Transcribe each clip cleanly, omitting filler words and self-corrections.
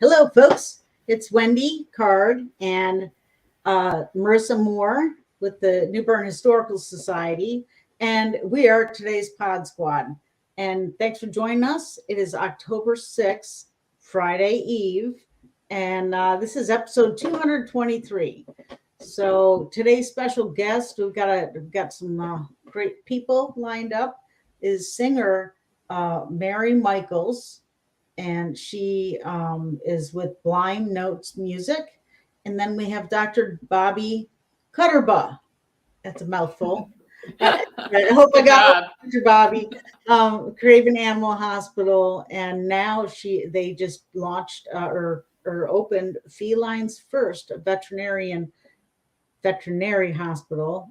Hello, folks. It's Wendy Card and Marissa Moore with the Bern Historical Society, and we are today's Podsquad. And thanks for joining us. It is October 6th, Friday Eve, and this is episode 223. So today's special guest, we've got some great people lined up, is singer Mary Mikels, and she is with Blind Notes Music. And then we have Dr. Bobbi Kotrba. That's a mouthful. I hope I got it, Dr. Bobbi. Craven Animal Hospital, and now they just launched or opened Felines First, a veterinary hospital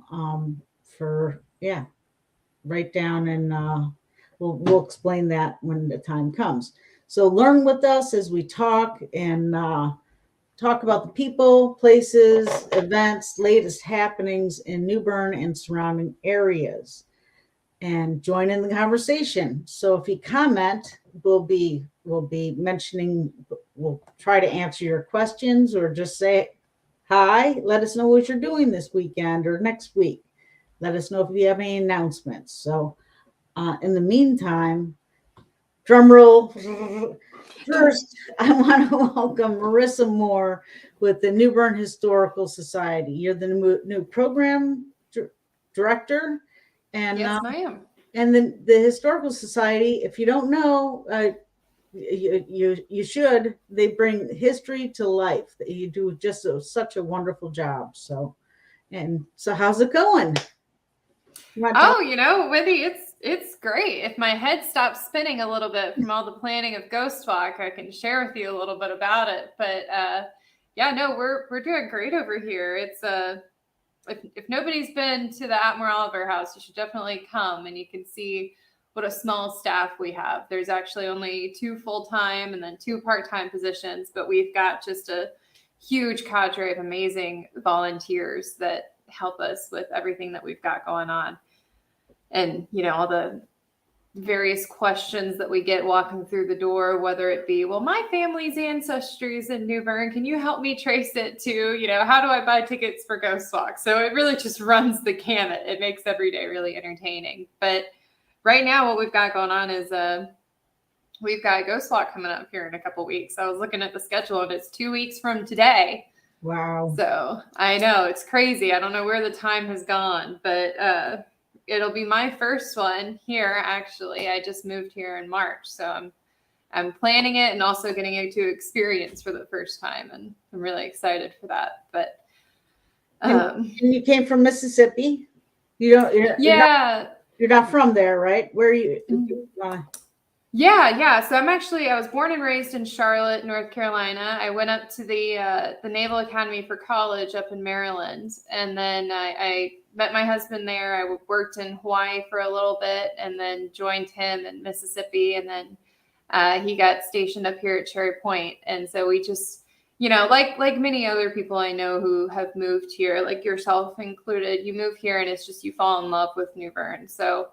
right down, and we'll explain that when the time comes. So learn with us as we talk and talk about the people, places, events, latest happenings in New Bern and surrounding areas, and join in the conversation. So if you comment, we'll be mentioning, we'll try to answer your questions, or just say hi. Let us know what you're doing this weekend or next week. Let us know if you have any announcements. So in the meantime, drum roll. First, I want to welcome Marissa Moore with the New Bern Historical Society. You're the new program director, and yes, ma'am. And the Historical Society, if you don't know, you should. They bring history to life. You do just such a wonderful job. So how's it going? Wendy, it's great. If my head stops spinning a little bit from all the planning of Ghost Walk, I can share with you a little bit about it. But we're doing great over here. It's if nobody's been to the Atmore Oliver House, you should definitely come, and you can see what a small staff we have. There's actually only 2 full-time and then 2 part-time positions, but we've got just a huge cadre of amazing volunteers that help us with everything that we've got going on. And, all the various questions that we get walking through the door, whether it be, well, my family's ancestry is in New Bern. Can you help me trace it to, how do I buy tickets for Ghost Walk? So it really just runs the gamut. It makes every day really entertaining. But right now, what we've got going on is we've got Ghost Walk coming up here in a couple weeks. I was looking at the schedule, and it's 2 weeks from today. Wow. So I know it's crazy. I don't know where the time has gone, but it'll be my first one here. Actually, I just moved here in March, so I'm planning it and also getting it to experience for the first time, and I'm really excited for that. But and you came from Mississippi. You're not from there, right? Where are you? Yeah. So I was born and raised in Charlotte, North Carolina. I went up to the Naval Academy for college up in Maryland. And then I met my husband there. I worked in Hawaii for a little bit and then joined him in Mississippi. And then he got stationed up here at Cherry Point. And so we just, like many other people I know who have moved here, like yourself included, you move here and it's just, you fall in love with New Bern. So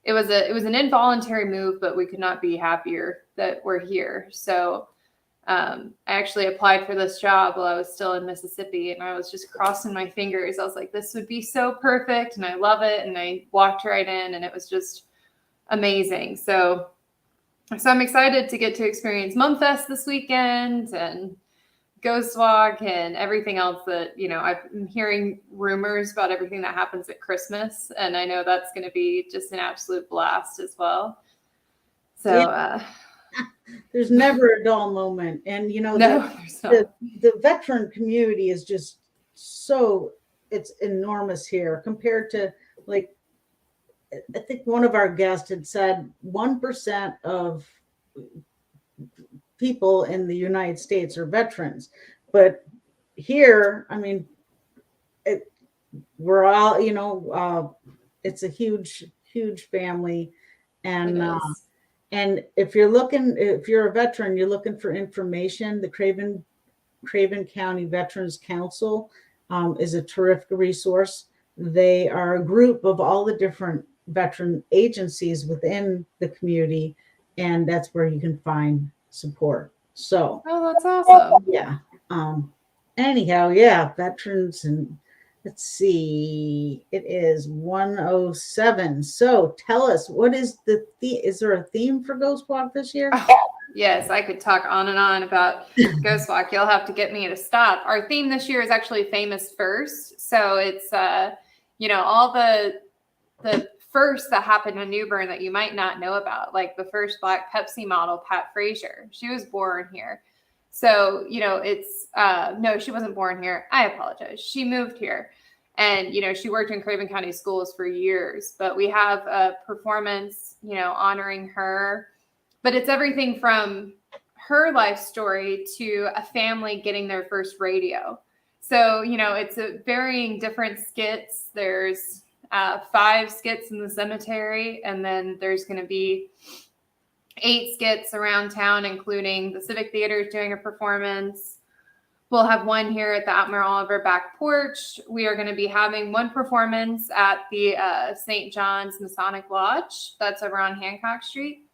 it was an involuntary move, but we could not be happier that we're here. So I actually applied for this job while I was still in Mississippi, and I was just crossing my fingers. I was like, this would be so perfect, and I love it. And I walked right in, and it was just amazing. So I'm excited to get to experience Mumfest this weekend and Ghost Walk and everything else that, I'm hearing rumors about everything that happens at Christmas. And I know that's going to be just an absolute blast as well. So there's never a dull moment. And, the veteran community is just it's enormous here compared to, like, I think one of our guests had said 1% of people in the United States are veterans, but here, I mean, we're all, it's a huge family, and if you're a veteran, you're looking for information. The Craven County Veterans Council is a terrific resource. They are a group of all the different veteran agencies within the community, and that's where you can find support. So, Oh, that's awesome. yeah. Anyhow, yeah, veterans, and let's see, it is 107. So tell us, what is is there a theme for Ghost Walk this year? Oh, yes, I could talk on and on about Ghost Walk. You'll have to get me to stop. Our theme this year is actually famous first. So it's all the first that happened in New Bern that you might not know about, like the first Black Pepsi model, Pat Frazier. She was born here. So, it's no, she wasn't born here. I apologize. She moved here. And, she worked in Craven County schools for years. But we have a performance, honoring her. But it's everything from her life story to a family getting their first radio. So, it's a varying different skits. There's 5 skits in the cemetery, and then there's going to be 8 skits around town, including the Civic Theater doing a performance. We'll have one here at the Admiral Oliver back porch. We are going to be having one performance at the St. John's Masonic Lodge. That's over on Hancock Street.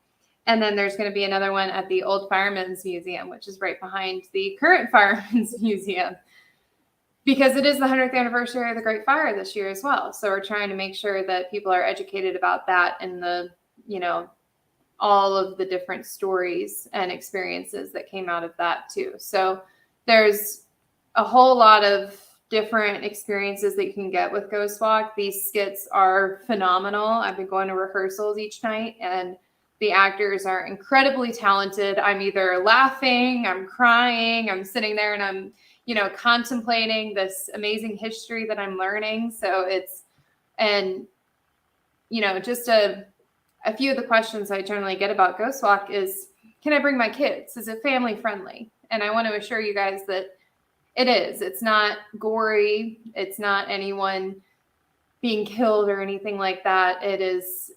And then there's going to be another one at the Old Firemen's Museum, which is right behind the current Firemen's Museum, because it is the 100th anniversary of the Great Fire this year as well. So we're trying to make sure that people are educated about that and the, all of the different stories and experiences that came out of that too. So there's a whole lot of different experiences that you can get with Ghost Walk. These skits are phenomenal. I've been going to rehearsals each night, and the actors are incredibly talented. I'm either laughing, I'm crying, I'm sitting there and I'm, contemplating this amazing history that I'm learning. So just a few of the questions I generally get about Ghost Walk is, can I bring my kids? Is it family friendly? And I want to assure you guys that it is. It's not gory. It's not anyone being killed or anything like that. It is,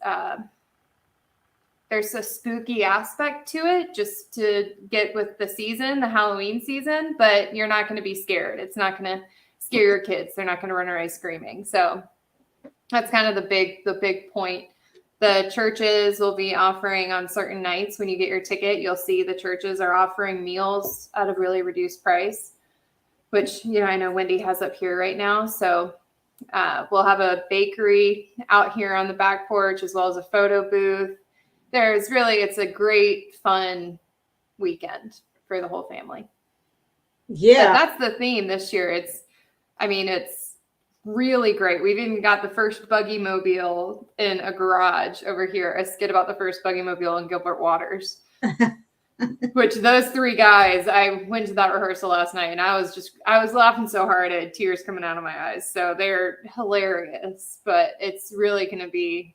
there's a spooky aspect to it just to get with the season, the Halloween season, but you're not going to be scared. It's not going to scare your kids. They're not going to run away screaming. So that's kind of the big point. The churches will be offering on certain nights. When you get your ticket, you'll see the churches are offering meals at a really reduced price, which, I know Wendy has up here right now. So we'll have a bakery out here on the back porch, as well as a photo booth. It's a great, fun weekend for the whole family. Yeah. But that's the theme this year. It's really great. We've even got the first buggy mobile in a garage over here, a skit about the first buggy mobile in Gilbert Waters, which those 3 guys, I went to that rehearsal last night and I was laughing so hard I had tears coming out of my eyes. So they're hilarious, but it's really going to be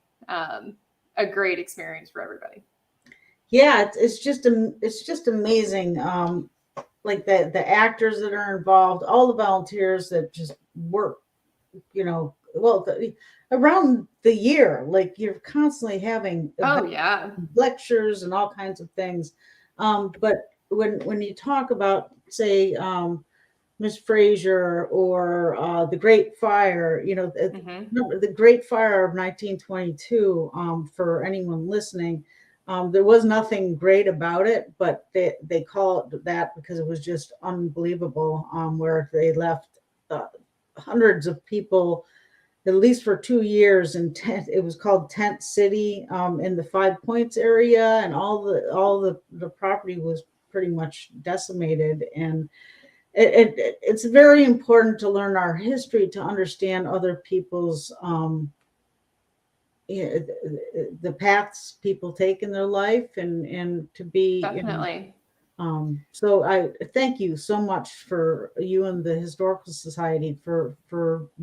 a great experience for everybody. Yeah, it's just amazing. Like the actors that are involved, all the volunteers that just work, around the year, like you're constantly having lectures and all kinds of things. But when you talk about, say, Miss Frazier or the Great Fire, the Great Fire of 1922, for anyone listening, there was nothing great about it, but they call it that because it was just unbelievable, where they left hundreds of people, at least for 2 years, in tent. It was called Tent City, in the 5 Points area, and all the property was pretty much decimated. And it's very important to learn our history to understand other people's the paths people take in their life, and to be definitely. So I thank you so much for you and the Historical Society for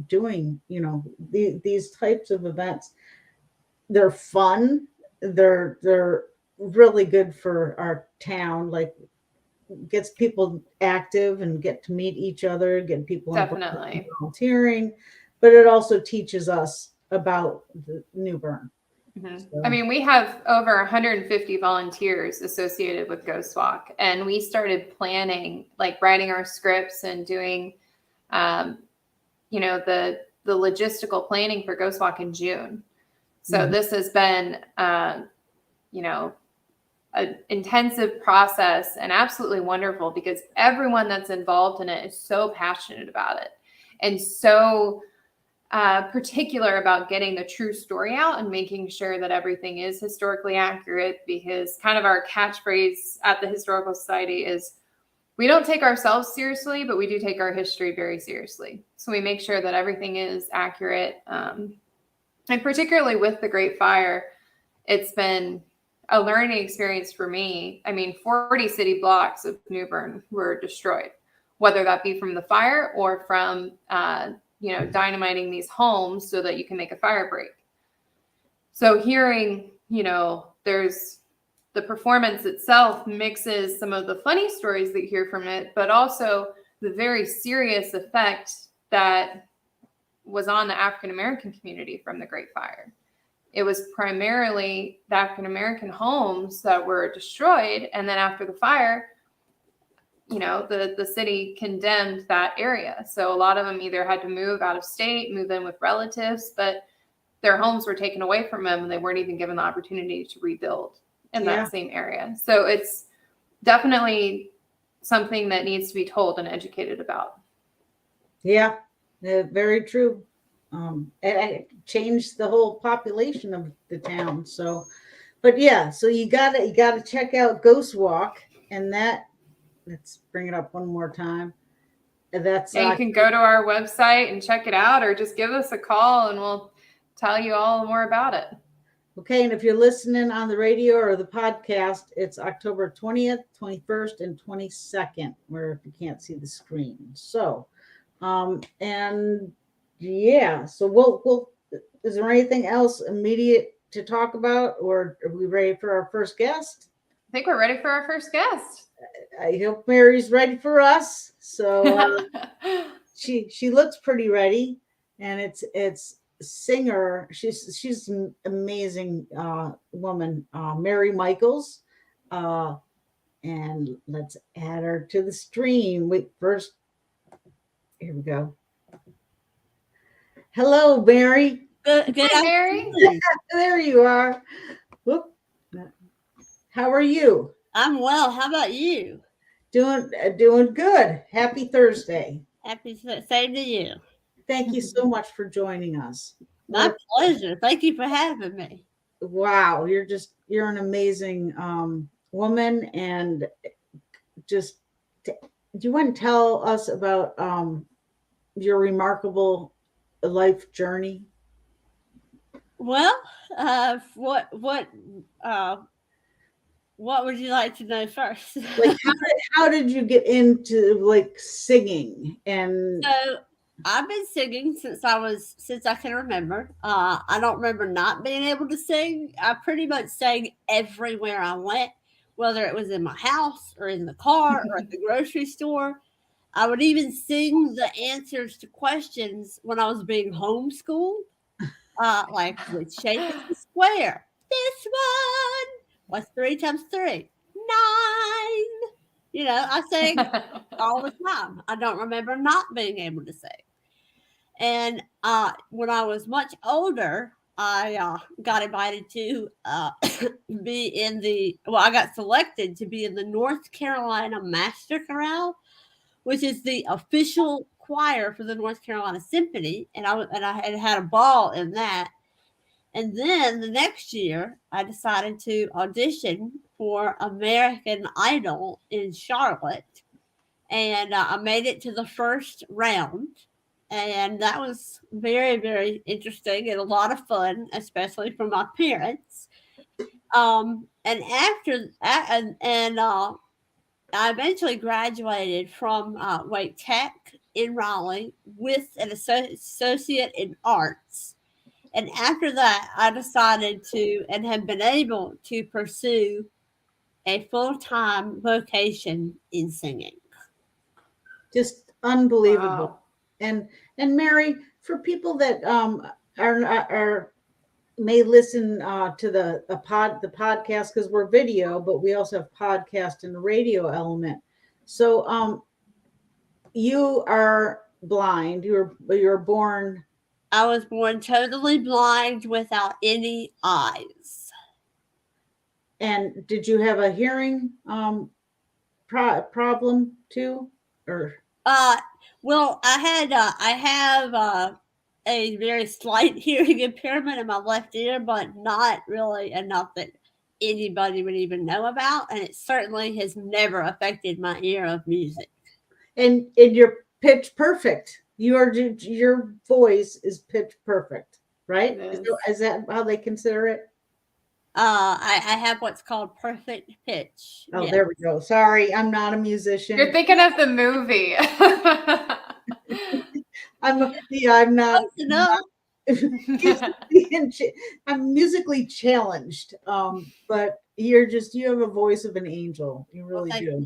doing these types of events. They're fun. They're really good for our town. Like, gets people active and get to meet each other, get people definitely volunteering, but it also teaches us about the New Bern. Mm-hmm. So. I mean, we have over 150 volunteers associated with Ghost Walk, and we started planning, like writing our scripts and doing, the logistical planning for Ghost Walk in June. So this has been, an intensive process and absolutely wonderful because everyone that's involved in it is so passionate about it and so particular about getting the true story out and making sure that everything is historically accurate, because kind of our catchphrase at the Historical Society is we don't take ourselves seriously, but we do take our history very seriously. So we make sure that everything is accurate. And particularly with the Great Fire, it's been a learning experience for me. I mean, 40 city blocks of New Bern were destroyed, whether that be from the fire or from, dynamiting these homes so that you can make a fire break. So hearing, there's the performance itself mixes some of the funny stories that you hear from it, but also the very serious effect that was on the African-American community from the Great Fire. It was primarily the African-American homes that were destroyed. And then after the fire, the city condemned that area. So a lot of them either had to move out of state, move in with relatives, but their homes were taken away from them and they weren't even given the opportunity to rebuild in that same area. So it's definitely something that needs to be told and educated about. Yeah, very true. It changed the whole population of the town. So, but yeah, so you gotta check out Ghost Walk, and let's bring it up one more time. That's you can go to our website and check it out, or just give us a call and we'll tell you all more about it. Okay, and if you're listening on the radio or the podcast, it's October 20th, 21st, and 22nd, where if you can't see the screen. So, so we'll is there anything else immediate to talk about, or are we ready for our first guest? I think we're ready for our first guest. I hope Mary's ready for us. So she looks pretty ready, and it's singer. She's an amazing woman, Mary Mikels. And let's add her to the stream. Wait, first, here we go. Hello, Mary. Good Mary. There you are. Whoop. How are you? I'm well. How about you? Doing good. Happy Thursday. Same to you. Thank you so much for joining us. My pleasure. Thank you for having me. Wow, you're an amazing woman, and just do you want to tell us about your remarkable life journey? Well, what would you like to know first? Like how did you get into like singing? And so I've been singing since I can remember. I don't remember not being able to sing. I pretty much sang everywhere I went, whether it was in my house or in the car or at the grocery store. I would even sing the answers to questions when I was being homeschooled. Like, which shape is the square? This one. What's 3 times 3? 9. I sang all the time. I don't remember not being able to sing. And when I was much older, I got invited to I got selected to be in the North Carolina Master Chorale, which is the official choir for the North Carolina Symphony. And I had a ball in that. And then the next year, I decided to audition for American Idol in Charlotte. And I made it to the first round. And that was very, very interesting and a lot of fun, especially for my parents. And after that, I eventually graduated from Wake Tech in Raleigh with an associate in arts. And after that, I decided to and have been able to pursue a full-time vocation in singing. Just unbelievable. Wow. And Mary, for people that may listen to the podcast, because we're video, but we also have podcast and the radio element. So you are blind. You were born. I was born totally blind without any eyes. And did you have a hearing problem too, or? Well, I have a very slight hearing impairment in my left ear, but not really enough that anybody would even know about, and it certainly has never affected my ear of music. And you're pitch perfect. Your voice is pitch perfect, right? Is that how they consider it? I have what's called perfect pitch. Oh, yes. there we go. Sorry, I'm not a musician. You're thinking of the movie. I'm not. No. I'm musically challenged, but you have a voice of an angel. You really do.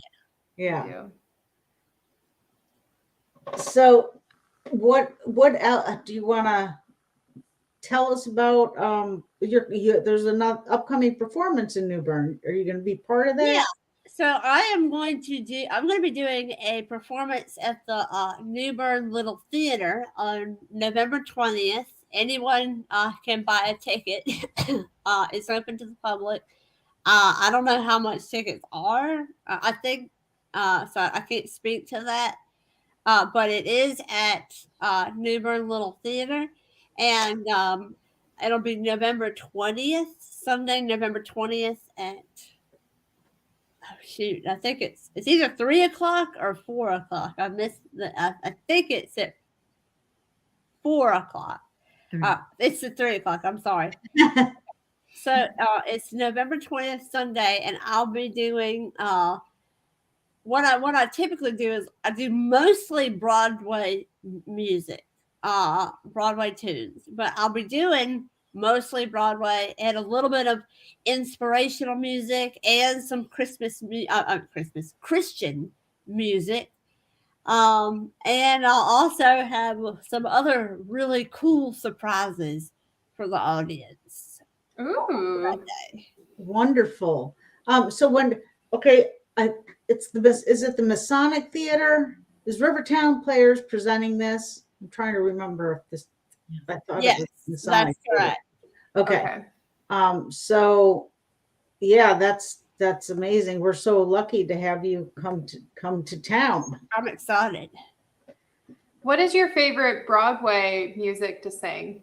Yeah. So, what else do you want to tell us about? There's an upcoming performance in New Bern. Are you going to be part of that? Yeah. So I'm going to be doing a performance at the New Bern Little Theater on November 20th. Anyone can buy a ticket. It's open to the public. I don't know how much tickets are. I think so. I can't speak to that. But it is at New Bern Little Theater, and it'll be November 20th, Sunday, November 20th at shoot, I think it's either 3:00 or 4:00. I missed I think it's at 4:00. It's at 3:00. I'm sorry. So it's November 20th, Sunday, and I'll be doing what I typically do is I do mostly Broadway music, Broadway tunes, but I'll be doing mostly Broadway and a little bit of inspirational music and some Christian music. And I'll also have some other really cool surprises for the audience. Ooh, wonderful. So is it the Masonic Theater? Is Rivertown Players presenting this? I'm trying to remember if this. I thought yes, it was Masonic. that's correct. Okay. So yeah, that's amazing. We're so lucky to have you come to town. I'm excited. What is your favorite Broadway music to sing?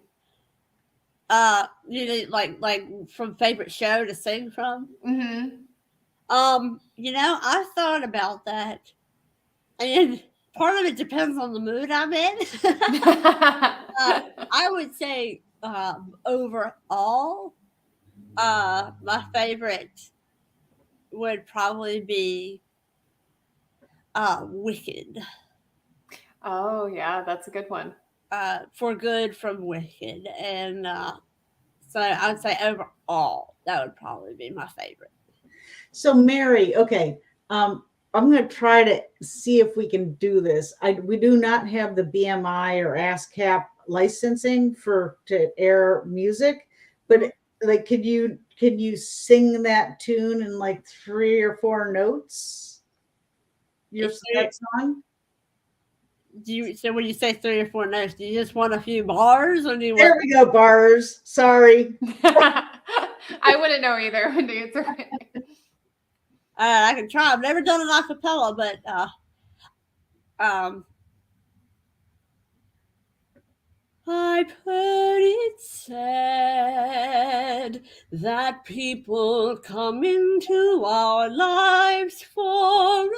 You know, like from favorite show to sing from. Mm-hmm. I thought about that, and part of it depends on the mood I'm in. I would say overall, my favorite would probably be Wicked. Oh yeah, that's a good one. For Good from Wicked, and so I would say overall that would probably be my favorite. So Mary, okay, I'm going to try to see if we can do this. We do not have the BMI or ASCAP licensing to air music, but like, can you sing that tune in like 3 or 4 notes? That song? So when you say 3 or 4 notes, do you just want a few bars, or do you There we go, bars. Sorry. I wouldn't know either, Wendy. It's okay. I can try. I've never done an acapella, but I've heard it said that people come into our lives for a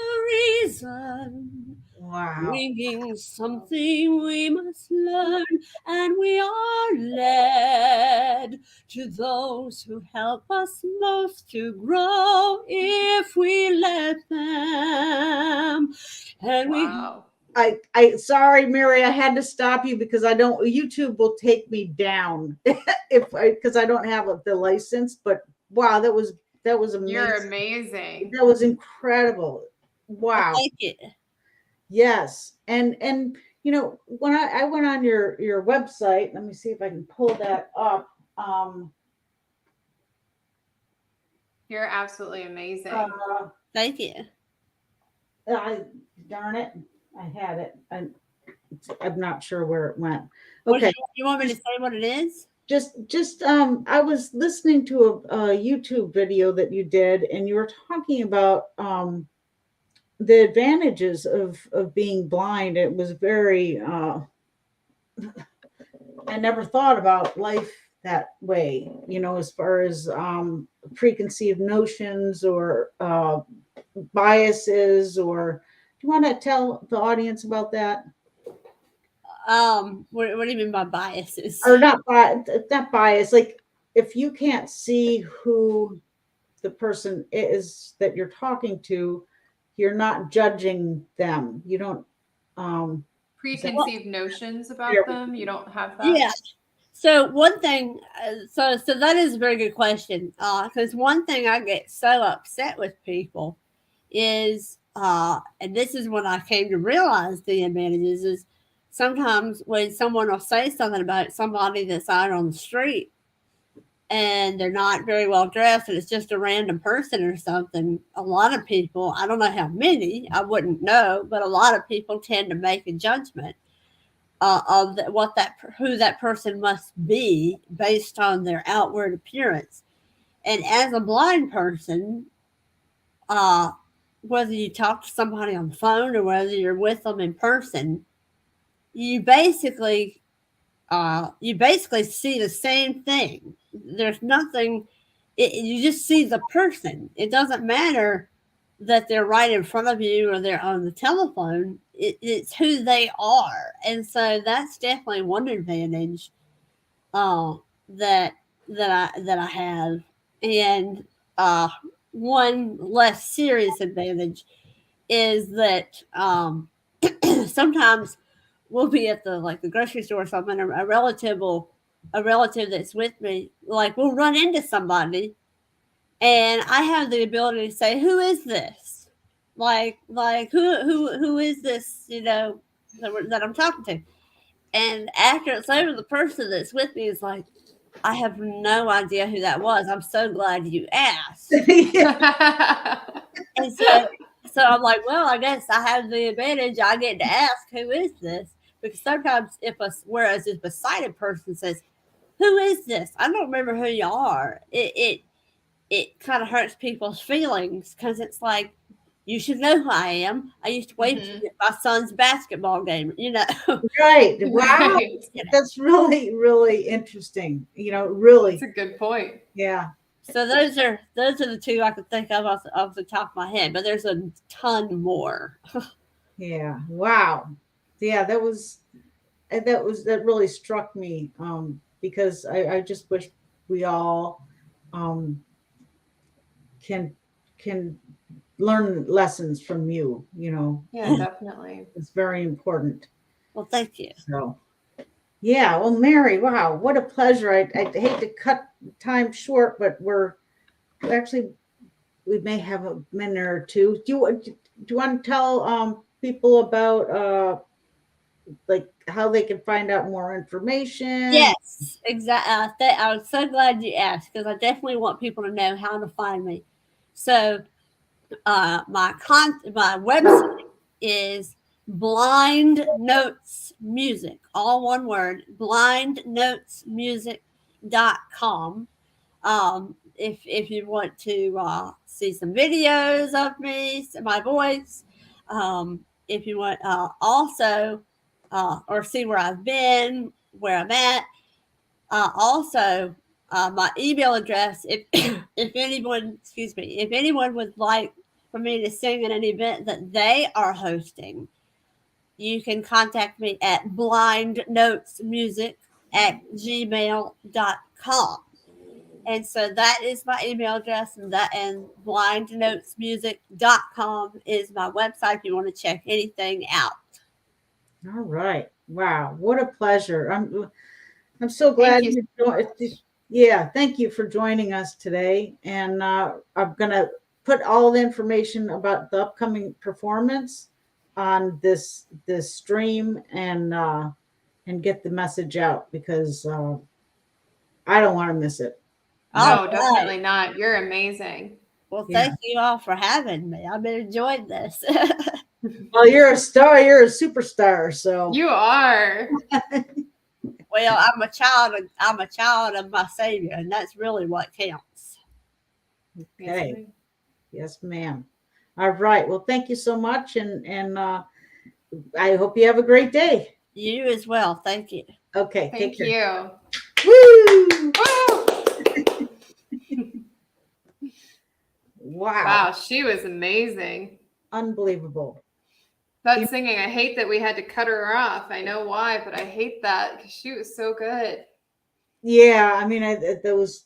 reason. Wow. Bringing something we must learn, and we are led to those who help us most to grow if we let them. And wow. I sorry, Mary, I had to stop you because YouTube will take me down because I don't have the license. But wow, that was amazing. You're amazing. That was incredible. Wow. Thank you. Yes, and when I went on your website, let me see if I can pull that up. You're absolutely amazing. Thank you. Darn it, I had it. I'm not sure where it went. Okay, you want me to say what it is? I was listening to a YouTube video that you did, and you were talking about the advantages of being blind. It was very I never thought about life that way, as far as preconceived notions or biases. Or do you want to tell the audience about that? What do you mean by biases? Or not bias. Like, if you can't see who the person is that you're talking to, you're not judging them. You don't Preconceived notions about them. You don't have that. Yeah. So one thing, so that is a very good question. Because one thing I get so upset with people is, and this is when I came to realize the advantages, is sometimes when someone will say something about somebody that's out on the street and they're not very well dressed and it's just a random person or something, a lot of people, I don't know how many, I wouldn't know, but a lot of people tend to make a judgment of who that person must be based on their outward appearance. And as a blind person, whether you talk to somebody on the phone or whether you're with them in person, you basically see the same thing. There's nothing. You just see the person. It doesn't matter that they're right in front of you or they're on the telephone. It's who they are, and so that's definitely one advantage that I have. And one less serious advantage is that sometimes we'll be at the grocery store or something. A relative that's with me, like, we'll run into somebody, and I have the ability to say, "Who is this?" Like who is this? That I'm talking to. And after it's over, the person that's with me is like, "I have no idea who that was. I'm so glad you asked." And so I'm like, well, I guess I have the advantage. I get to ask, "Who is this?" Because sometimes if a sighted person says, "Who is this? I don't remember who you are," it kind of hurts people's feelings, because it's like, you should know who I am. I used to wait for my son's basketball game, Right. Wow. Right. That's really, really interesting. Really. That's a good point. Yeah. So those are the two I could think of off the top of my head, but there's a ton more. Yeah. Wow. Yeah, that really struck me, because I just wish we all can learn lessons from you. Yeah, definitely. It's very important. Well, thank you. So, yeah. Well, Mary, wow, what a pleasure. I hate to cut time short, but we may have a minute or two. Do you want to tell people about like how they can find out more information? Yes, exactly. I was so glad you asked, because I definitely want people to know how to find me. So my website is Blind Notes Music, all one word, blindnotesmusic.com. If you want to see some videos of me, my voice, if you want also or see where I've been, where I'm at, also my email address, if anyone would like for me to sing at an event that they are hosting, you can contact me at blindnotesmusic@gmail.com. And so that is my email address, and blindnotesmusic.com is my website if you want to check anything out. All right. Wow. What a pleasure. I'm so glad you joined. Yeah. Thank you for joining us today. And I'm going to put all the information about the upcoming performance on this stream, and get the message out, because I don't want to miss it. No, definitely not. You're amazing. Well, thank you all for having me. I've been enjoying this. Well, you're a star. You're a superstar. So you are. Well, I'm a child of my Savior, and that's really what counts. Okay. Yes, ma'am. All right. Well, thank you so much, and I hope you have a great day. You as well. Thank you. Okay. Thank Take care. you. Woo! Woo! Wow. Wow, she was amazing. Unbelievable. That singing, I hate that we had to cut her off. I know why, but I hate that because she was so good. Yeah, I mean, those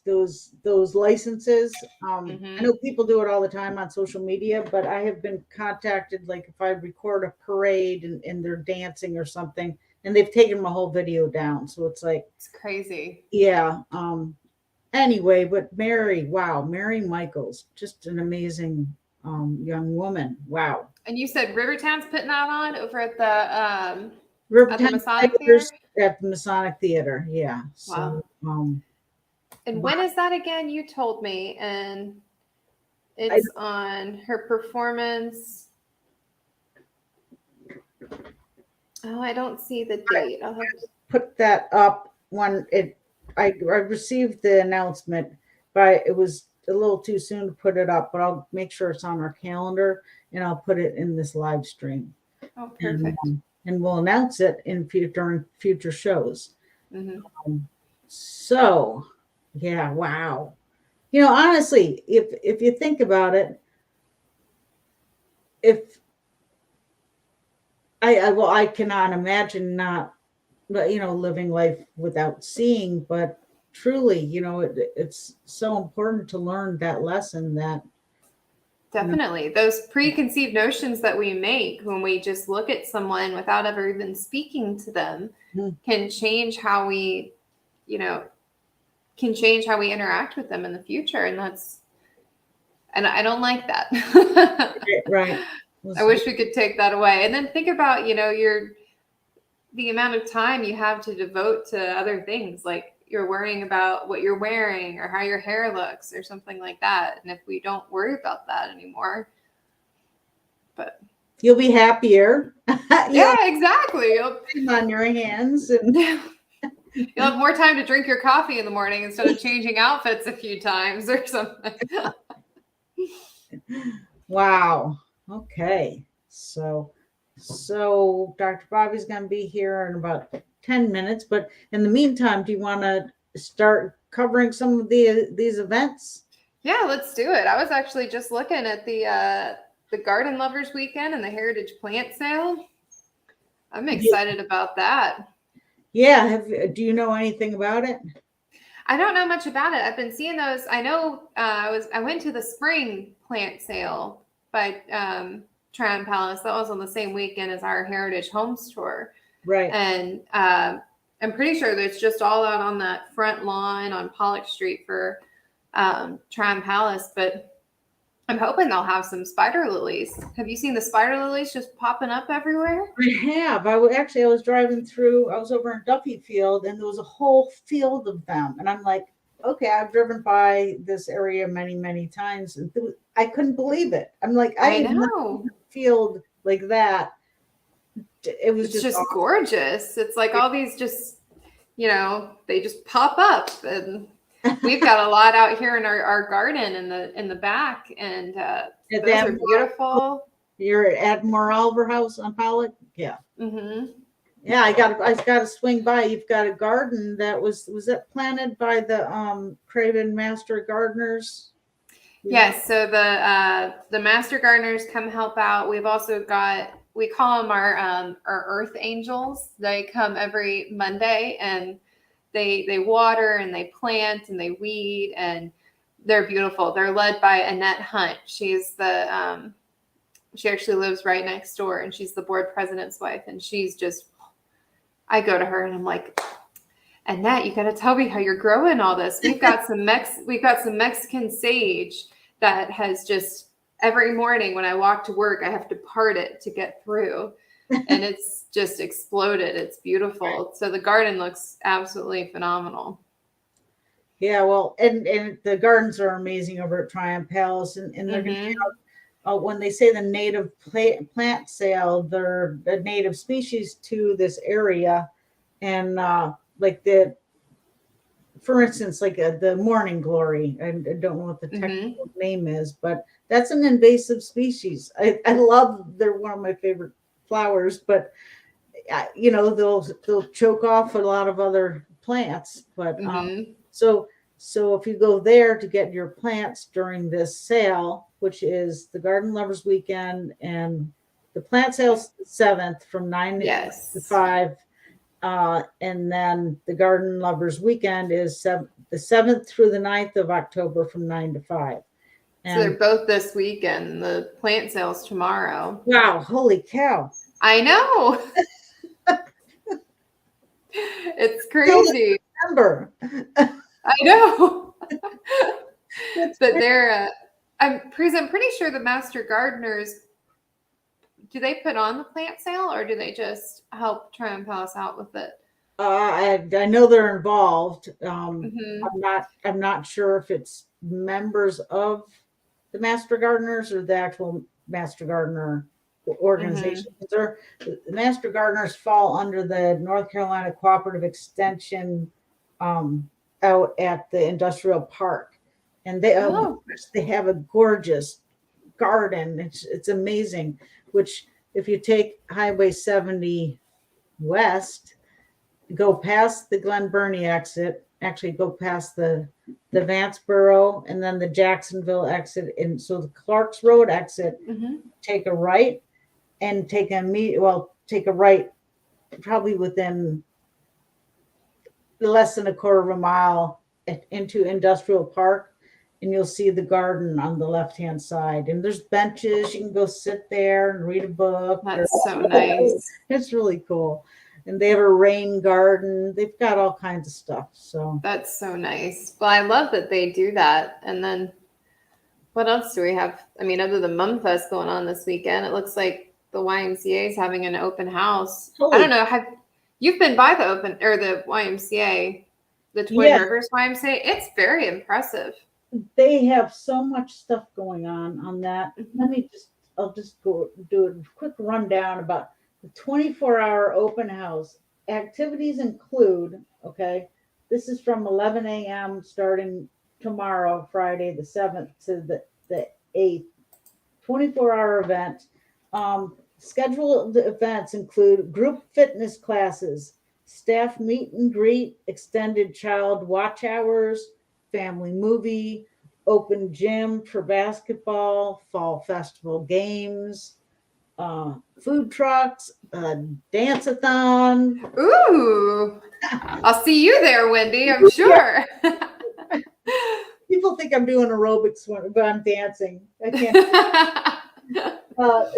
licenses. I Mhm. know people do it all the time on social media, but I have been contacted, like if I record a parade and they're dancing or something, and they've taken my whole video down. So it's like, It's crazy. yeah. Anyway, but Mary, wow, Mary Mikels, just an amazing young woman. Wow. And you said Rivertown's putting that on over at the Rivertown Masonic Tigers Theater? at the Masonic Theater. Yeah. Wow. So, And when is that again? You told me, and it's on her performance. Oh, I don't see the date. I'll have to put that up when I received the announcement, but it was a little too soon to put it up, but I'll make sure it's on our calendar and I'll put it in this live stream. Oh, perfect. And we'll announce it during future shows. Mm-hmm. So, yeah, wow. You know, honestly, if you think about it, if I cannot imagine not, living life without seeing, but truly, it's so important to learn that lesson that Definitely. Those preconceived notions that we make when we just look at someone without ever even speaking to them can change how we, interact with them in the future. And I don't like that. right. I wish we could take that away. And then think about, the amount of time you have to devote to other things, like you're worrying about what you're wearing or how your hair looks or something like that. And if we don't worry about that anymore, but you'll be happier. Yeah, exactly. You'll on your hands and you'll have more time to drink your coffee in the morning instead of changing outfits a few times or something. Wow. Okay. So Dr. Bobbi's going to be here in about 10 minutes, but in the meantime, do you want to start covering some of these events? Yeah, let's do it. I was actually just looking at the Garden Lovers Weekend and the Heritage Plant Sale. I'm excited about that. Yeah. Do you know anything about it? I don't know much about it. I've been seeing those. I know I went to the spring plant sale by Tryon Palace. That was on the same weekend as our Heritage Homes Tour. Right. And I'm pretty sure that it's just all out on that front lawn on Pollock Street for Tryon Palace. But I'm hoping they'll have some spider lilies. Have you seen the spider lilies just popping up everywhere? I have. I was driving through, I was over in Duffy Field and there was a whole field of them. And I'm like, okay, I've driven by this area many, many times. And I couldn't believe it. I'm like, I know a field like that. It was just awesome. Gorgeous. It's like all these just, they just pop up. And we've got a lot out here in our garden in the back, and those are beautiful. You're at Moreover House on Pollock? Yeah. Mm-hmm. Yeah, I got to swing by. You've got a garden that was that planted by the Craven Master Gardeners? Yes, so the Master Gardeners come help out. We've also got, we call them our Earth Angels. They come every Monday and they water and they plant and they weed, and they're beautiful. They're led by Annette Hunt. She's she actually lives right next door, and she's the board president's wife. And she's just, I go to her and I'm like, Annette, you got to tell me how you're growing all this. We've got some Mexican sage that has just, every morning when I walk to work, I have to part it to get through. And it's just exploded. It's beautiful. So the garden looks absolutely phenomenal. Yeah, well, and the gardens are amazing over at Tryon Palace, and they're going to have, when they say the native plant sale, they're the native species to this area, and like for instance, like the morning glory. I don't know what the technical name is, but that's an invasive species. I love, they're one of my favorite flowers, but they'll choke off a lot of other plants. But so if you go there to get your plants during this sale, which is the Garden Lovers Weekend, and the plant sale's the 7th from 9 to 5. And then the Garden Lovers Weekend is the 7th through the 9th of October from 9 to 5. And so they're both this weekend. The plant sale's tomorrow. Wow, holy cow. I know. It's crazy. Remember. I know. But they're I'm pretty sure the master gardeners, do they put on the plant sale, or do they just help try and pass out with it? I know they're involved. I'm not sure if it's members of the Master Gardeners or the actual Master Gardener organization. The Master Gardeners fall under the North Carolina Cooperative Extension out at the industrial park, and they have a gorgeous garden. It's amazing. Which, if you take Highway 70 west, go past the Glen Burnie exit, actually go past the Vanceboro and then the Jacksonville exit, and so the Clarks Road exit, take a right and take a right probably within less than a quarter of a mile into Industrial Park, and you'll see the garden on the left-hand side. And there's benches. You can go sit there and read a book. That's so nice. It's really cool. And they have a rain garden. They've got all kinds of stuff. So that's so nice. Well, I love that they do that. And then what else do we have? I mean, other than Mumfest going on this weekend, it looks like the YMCA is having an open house. I don't know. You've been by the YMCA, the Twin Rivers YMCA? It's very impressive. They have so much stuff going on that. I'll just go do a quick rundown about the 24-hour open house. Activities include, this is from 11 a.m. starting tomorrow, Friday the 7th to the 8th. 24-hour event. Scheduled events include group fitness classes, staff meet and greet, extended child watch hours, family movie, open gym for basketball, fall festival games, food trucks, dance-a-thon. Ooh, I'll see you there, Wendy, I'm sure. People think I'm doing aerobics, but I'm dancing. I can't.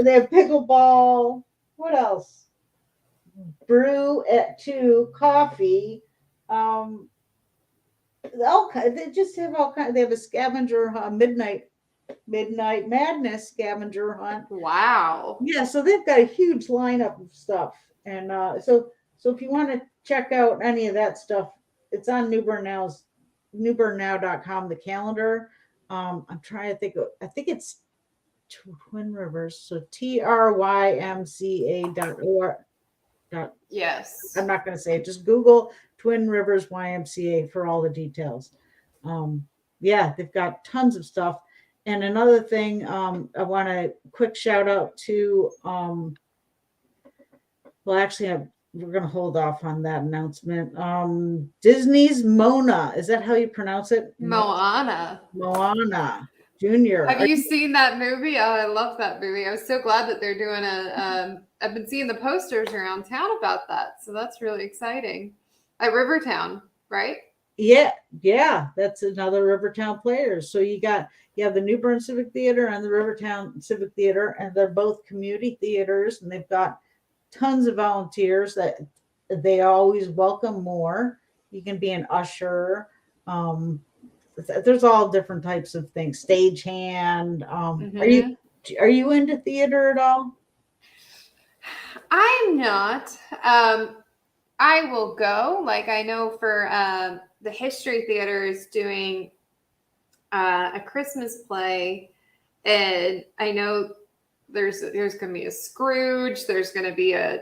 They have pickleball. What else? Brew at 2, coffee. They just have all kinds. They have a scavenger hunt, midnight madness scavenger hunt. Wow. Yeah, so they've got a huge lineup of stuff, and so if you want to check out any of that stuff, it's on newbernnow.com, the calendar. I'm trying to think. I think it's Twin Rivers, so trymca.org. Yes. I'm not going to say it. Just Google Twin Rivers YMCA for all the details. They've got tons of stuff. And another thing, I want to quick shout out to, we're going to hold off on that announcement. Disney's Mona. Is that how you pronounce it? Moana Junior. Have you seen that movie? Oh, I love that movie. I was so glad that they're doing I've been seeing the posters around town about that. So that's really exciting. At Rivertown, right? Yeah. That's another Rivertown player. So you have the New Bern Civic Theater and the Rivertown Civic Theater, and they're both community theaters, and they've got tons of volunteers that they always welcome more. You can be an usher. There's all different types of things. Stagehand. Are you into theater at all? I'm not. I will go. Like, I know for the History Theater is doing a Christmas play, and I know there's going to be a Scrooge. There's going to be a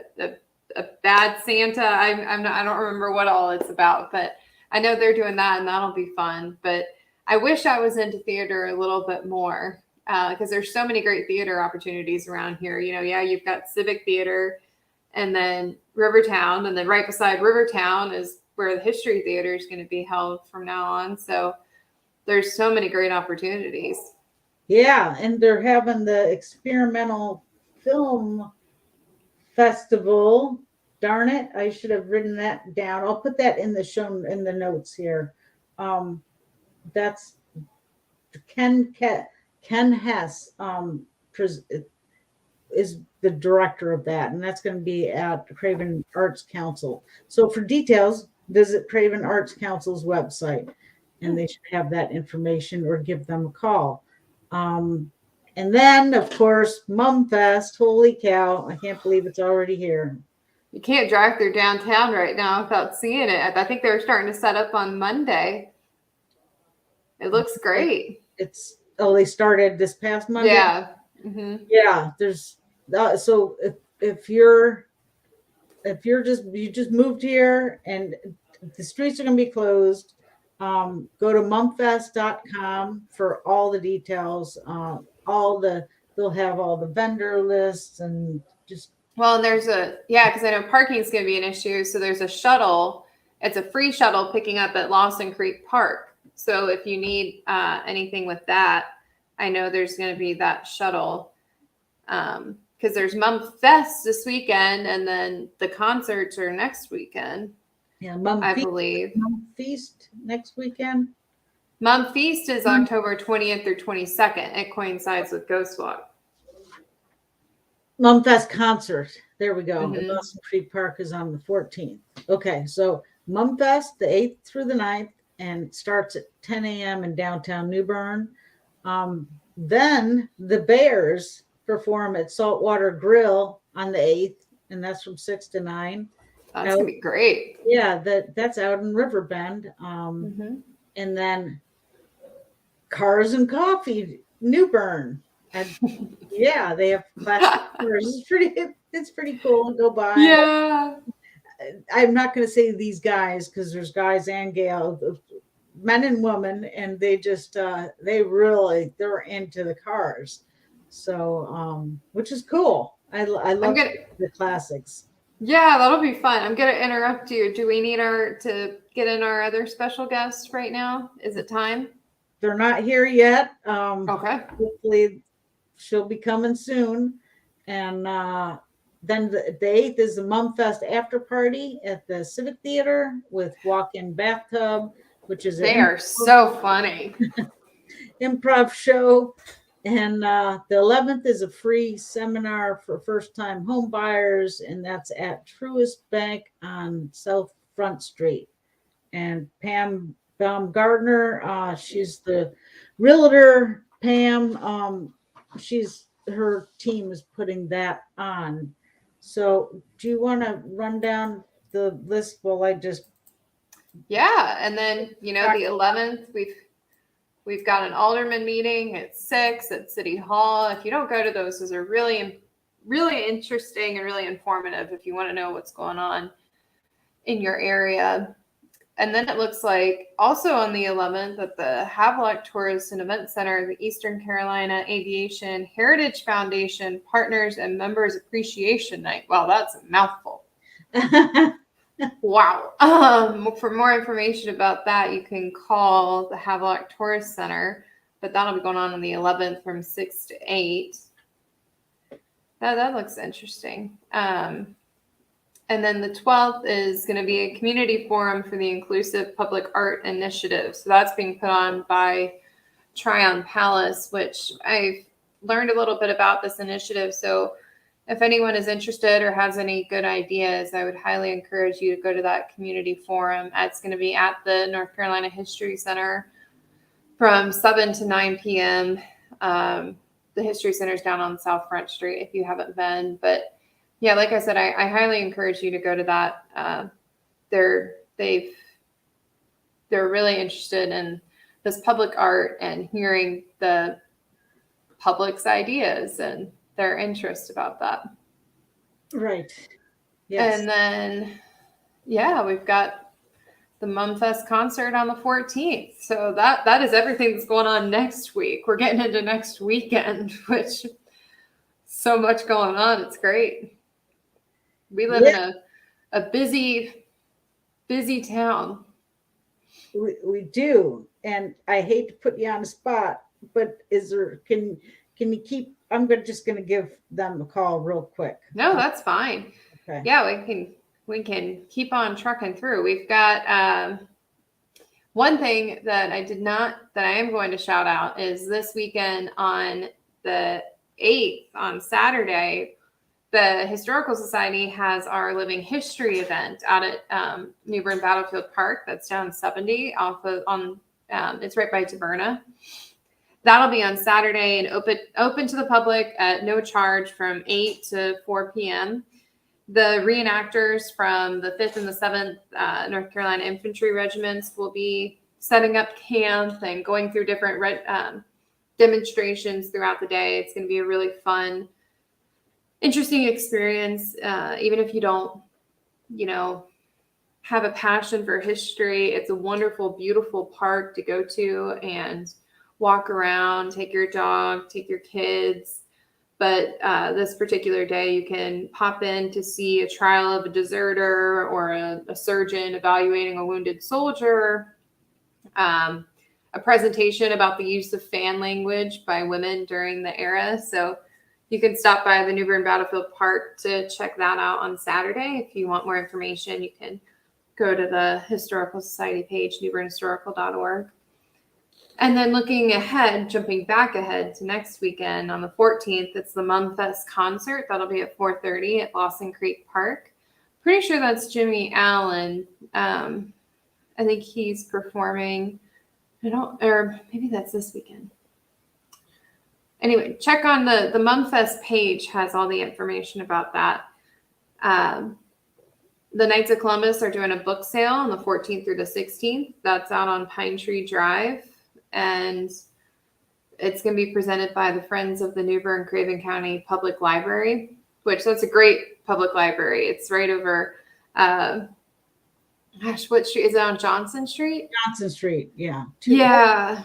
a bad Santa. I don't remember what all it's about, but I know they're doing that, and that'll be fun. But I wish I was into theater a little bit more, because there's so many great theater opportunities around here. You've got Civic Theater, and then Rivertown, and then right beside Rivertown is where the History Theater is going to be held from now on. So there's so many great opportunities. Yeah, and they're having the experimental film festival. Darn it, I should have written that down. I'll put that in the notes here. That's Ken Hess is the director of that, and that's going to be at Craven Arts Council. So for details, visit Craven Arts Council's website, and they should have that information, or give them a call. And then, of course, Mum Fest. Holy cow, I can't believe it's already here. You can't drive through downtown right now without seeing it. I think they were starting to set up on Monday. It looks great. They started this past Monday. Yeah. Mm-hmm. Yeah, there's so if you just moved here and the streets are going to be closed, go to mumfest.com for all the details. They'll have all the vendor lists and just. Well, and because I know parking is going to be an issue. So there's a shuttle. It's a free shuttle picking up at Lawson Creek Park. So if you need anything with that, I know there's going to be that shuttle. Because there's Mum Fest this weekend, and then the concerts are next weekend. Yeah, I believe. Mum Feast next weekend. Mum Feast is October 20th or 22nd. It coincides with Ghost Walk. Mum Fest concert. There we go. Mm-hmm. Lawson Creek Park is on the 14th. Okay, so Mum Fest, the 8th through the 9th, and starts at 10 a.m. in downtown New Bern. Then the Bears perform at Saltwater Grill on the 8th, and that's from 6 to 9. That's going to be great. Yeah, that's out in Riverbend. Mm-hmm. And then Cars and Coffee, New Bern. And yeah, they have classic cars. It's pretty cool to go by. Yeah. I'm not going to say these guys, because there's guys and gals, men and women, and they just they're into the cars. So which is cool. I love the classics. Yeah, that'll be fun. I'm gonna interrupt you. Do we need to get in our other special guest right now? Is it time? They're not here yet. Okay. Hopefully she'll be coming soon. And then the 8th is the Mum Fest after party at the Civic Theater with walk-in bathtub, which is they are so funny. Improv show. And the 11th is a free seminar for first-time home buyers, and that's at Truist Bank on South Front Street. And Pam Baumgardner, she's the realtor. Pam, her team is putting that on. So do you want to run down the list while I just... Yeah, and then, the 11th, we've got an alderman meeting at 6 at City Hall. If you don't go to those are really, really interesting and really informative if you want to know what's going on in your area. And then it looks like also on the 11th at the Havelock Tourist and Event Center, the Eastern Carolina Aviation Heritage Foundation Partners and Members Appreciation Night. Wow, that's a mouthful. Wow. For more information about that, you can call the Havelock Tourist Center, but that'll be going on the 11th from 6 to 8. That looks interesting. And then the 12th is going to be a community forum for the Inclusive Public Art Initiative. So that's being put on by Tryon Palace, which I've learned a little bit about this initiative. So if anyone is interested or has any good ideas, I would highly encourage you to go to that community forum. It's going to be at the North Carolina History Center from 7 to 9 p.m. The History Center is down on South Front Street if you haven't been. But yeah, like I said, I highly encourage you to go to that. They're really interested in this public art and hearing the public's ideas and their interest about that. Right. Yes. And then, yeah, we've got the Mumfest concert on the 14th. So that is everything that's going on next week. We're getting into next weekend, which so much going on. It's great. We live in a busy town. We do. And I hate to put you on the spot, but can you keep, just going to give them a call real quick. No, that's fine. Okay. Yeah, we can keep on trucking through. We've got one thing that I am going to shout out is this weekend on the 8th, on Saturday, the Historical Society has our Living History event out at New Bern Battlefield Park. That's down 70 it's right by Taberna. That'll be on Saturday and open to the public at no charge from 8 to 4 p.m. The reenactors from the 5th and the 7th North Carolina Infantry Regiments will be setting up camp and going through different demonstrations throughout the day. It's going to be a really fun, interesting experience. Even if you don't, have a passion for history, it's a wonderful, beautiful park to go to and walk around, take your dog, take your kids. But this particular day, you can pop in to see a trial of a deserter or a surgeon evaluating a wounded soldier, a presentation about the use of fan language by women during the era. So you can stop by the New Bern Battlefield Park to check that out on Saturday. If you want more information, you can go to the Historical Society page, newbernhistorical.org. And then looking ahead, jumping back ahead to next weekend on the 14th, it's the Mumfest concert. That'll be at 4:30 at Lawson Creek Park. Pretty sure that's Jimmy Allen. I think he's performing. Or maybe that's this weekend. Anyway, check on the Mumfest page, has all the information about that. The Knights of Columbus are doing a book sale on the 14th through the 16th. That's out on Pine Tree Drive. And it's going to be presented by the Friends of the New Bern Craven County Public Library, that's a great public library. It's right over, what street is it on? Johnson Street? Johnson Street, yeah. Yeah,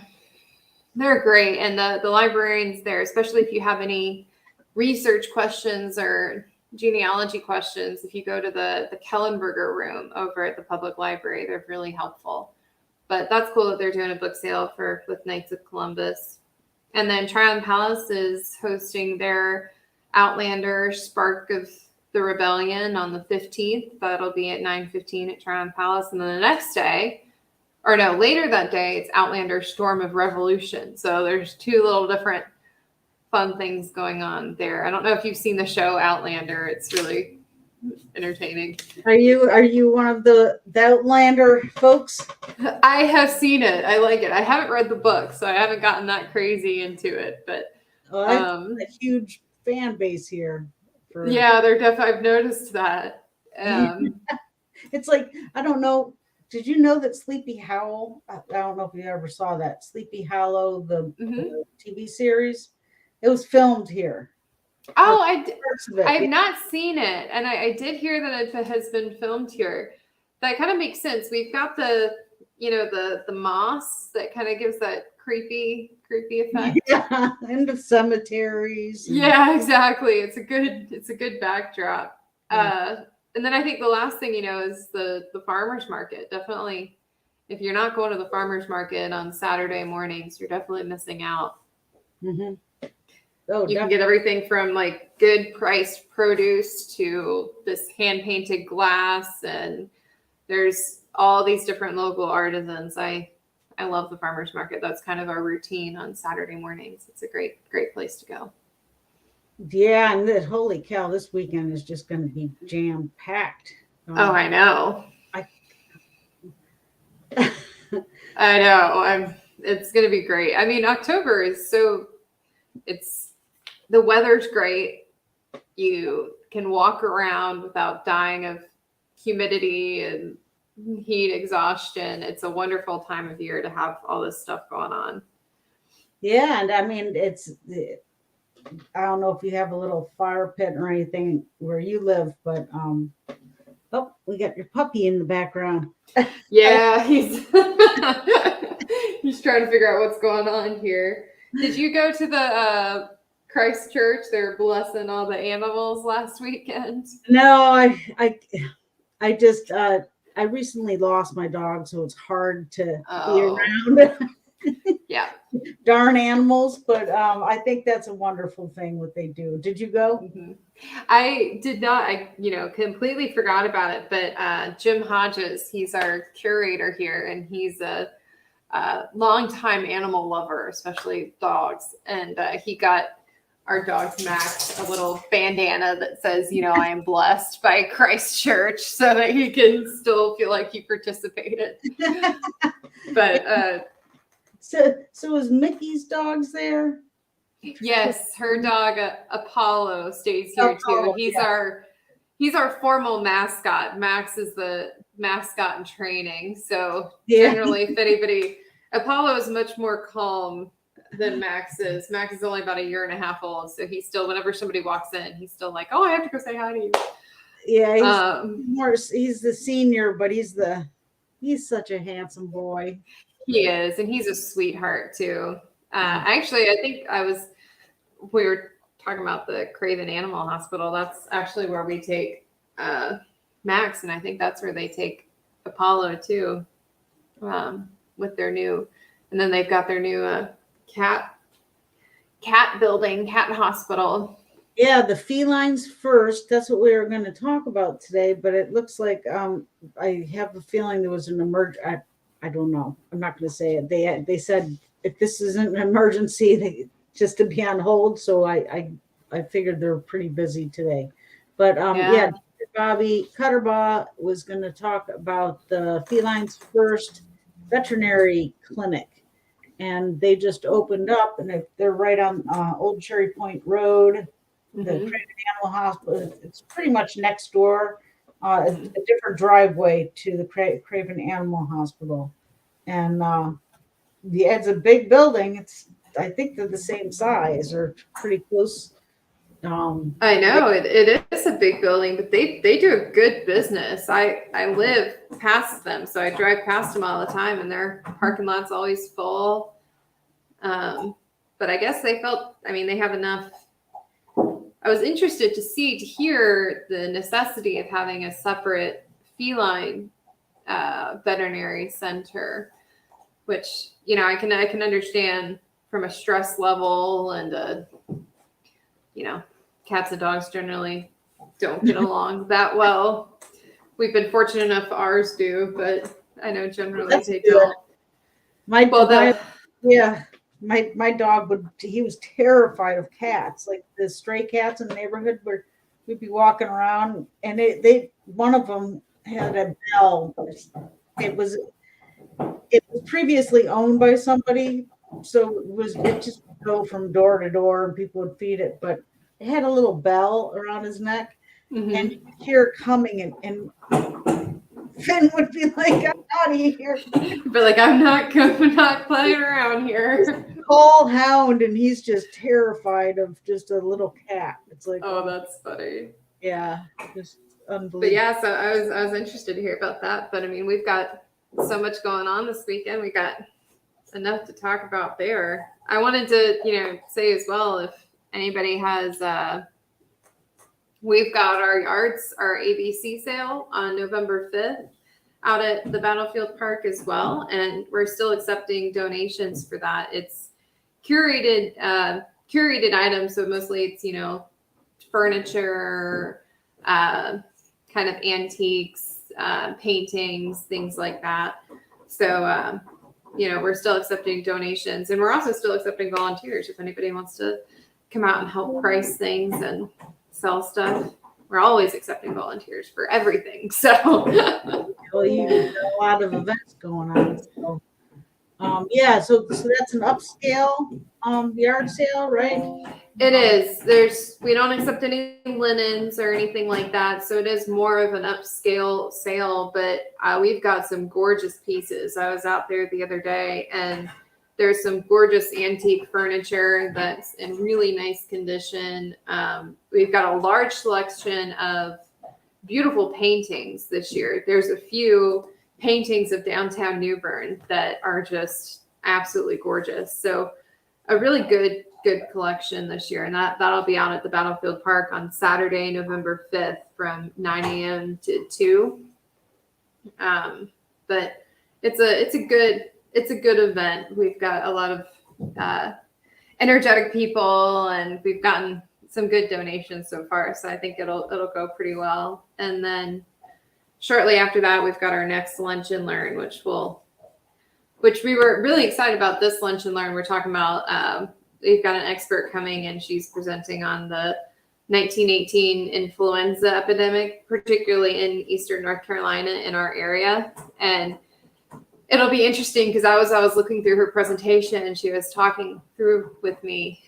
they're great. And the librarians there, especially if you have any research questions or genealogy questions, if you go to the Kellenberger room over at the public library, they're really helpful. But that's cool that they're doing a book sale with Knights of Columbus. And then Tryon Palace is hosting their Outlander Spark of the Rebellion on the 15th. That'll be at 9:15 at Tryon Palace. And then the next day, later that day, it's Outlander Storm of Revolution. So there's two little different fun things going on there. I don't know if you've seen the show Outlander. It's really entertaining. Are you one of the Outlander folks? I have seen it. I like it. I haven't read the book, so I haven't gotten that crazy into it. But a huge fan base here. Yeah, they're definitely. I've noticed that. It's like, I don't know. Did you know that Sleepy Hollow? I don't know if you ever saw that Sleepy Hollow, the TV series. It was filmed here. Oh, I've not seen it, and I did hear that it has been filmed here. That kind of makes sense. We've got the moss that kind of gives that creepy effect. Yeah, and the cemeteries. Yeah, exactly. It's a good backdrop. Yeah. And then I think the last thing is the farmers market. Definitely, if you're not going to the farmers market on Saturday mornings, you're definitely missing out. Mm-hmm. You can get everything from like good priced produce to this hand painted glass, and there's all these different local artisans. I love the farmers market. That's kind of our routine on Saturday mornings. It's a great place to go. Yeah, and holy cow, this weekend is just going to be jam packed. Oh, I know. I know. It's going to be great. I mean, October is the weather's great. You can walk around without dying of humidity and heat exhaustion. It's a wonderful time of year to have all this stuff going on. Yeah, and I mean, I don't know if you have a little fire pit or anything where you live, but oh, we got your puppy in the background. Yeah, he's he's trying to figure out what's going on here. Did you go to the Christchurch? They're blessing all the animals last weekend. No, I just I recently lost my dog, so it's hard to be Oh, around yeah. darn animals. But I think that's a wonderful thing what they do. Did you go? Mhm. I did not, completely forgot about it, but Jim Hodges, he's our curator here, and he's a longtime animal lover, especially dogs. And he got our dog Max a little bandana that says, I am blessed by Christchurch, so that he can still feel like he participated. But So is Mickey's dogs there? yes, her dog Apollo stays here Apollo, too. yeah. He's our formal mascot. Max is the mascot in training. So Yeah. generally, if anybody, Apollo is much more calm than Max is. Max is only about 1.5 years old, so he's still, whenever somebody walks in, he's still like, "Oh, I have to go say hi to you." Yeah, he's the senior, but he's such a handsome boy. He is, and he's a sweetheart too. Actually, I think we were talking about the Craven Animal Hospital. That's actually where we take Max, and I think that's where they take Apollo too, with their new, and then they've got their new cat building, cat hospital. Yeah, the felines first. That's what we were going to talk about today, but it looks like I have a feeling there was an I don't know. I'm not going to say it. They said if this isn't an emergency, just to be on hold. So I figured they're pretty busy today. But yeah, Bobbi Kotrba was going to talk about the Felines First Veterinary Clinic, and they just opened up, and they're right on Old Cherry Point Road, the Craven Animal Hospital. It's pretty much next door. A different driveway to the Craven Animal Hospital, and it's a big building. I think they're the same size or pretty close. I know it is a big building, but they do a good business. I live past them, so I drive past them all the time, and their parking lot's always full. But I guess they felt, they have enough. I was interested to hear the necessity of having a separate feline veterinary center, which, I can understand from a stress level, and cats and dogs generally don't get along that well. We've been fortunate enough ours do, but I know generally they don't. My dog he was terrified of cats, like the stray cats in the neighborhood where we'd be walking around, and one of them had a bell. It was previously owned by somebody, so it just would go from door to door and people would feed it, but it had a little bell around his neck, and you could hear it coming, and Finn would be like, "I'm out of here." But like, I'm not playing around here. Tall hound, and he's just terrified of just a little cat. It's like, oh, that's funny. Yeah, just unbelievable. But yeah, so I was interested to hear about that. But we've got so much going on this weekend. We got enough to talk about there. I wanted to, say as well, if anybody has, we've got our yards, our ABC sale on November 5th out at the Battlefield Park as well. And we're still accepting donations for that. It's curated items. So mostly it's, furniture, kind of antiques, paintings, things like that. So, we're still accepting donations, and we're also still accepting volunteers. If anybody wants to come out and help price things and sell stuff, we're always accepting volunteers for everything. So, well, you've got a lot of events going on. So, so that's an upscale yard sale, right? It is. We don't accept any linens or anything like that, so it is more of an upscale sale. But we've got some gorgeous pieces. I was out there the other day, and There's some gorgeous antique furniture that's in really nice condition. We've got a large selection of beautiful paintings this year. There's a few paintings of downtown New Bern that are just absolutely gorgeous. So a really good collection this year. And that'll be out at the Battlefield Park on Saturday, November 5th from 9 a.m. to 2. But it's a good event. We've got a lot of energetic people, and we've gotten some good donations so far. So I think it'll go pretty well. And then shortly after that, we've got our next Lunch and Learn, which we were really excited about. This Lunch and Learn, we're talking about, we've got an expert coming, and she's presenting on the 1918 influenza epidemic, particularly in Eastern North Carolina in our area. And it'll be interesting because I was looking through her presentation, and she was talking through with me,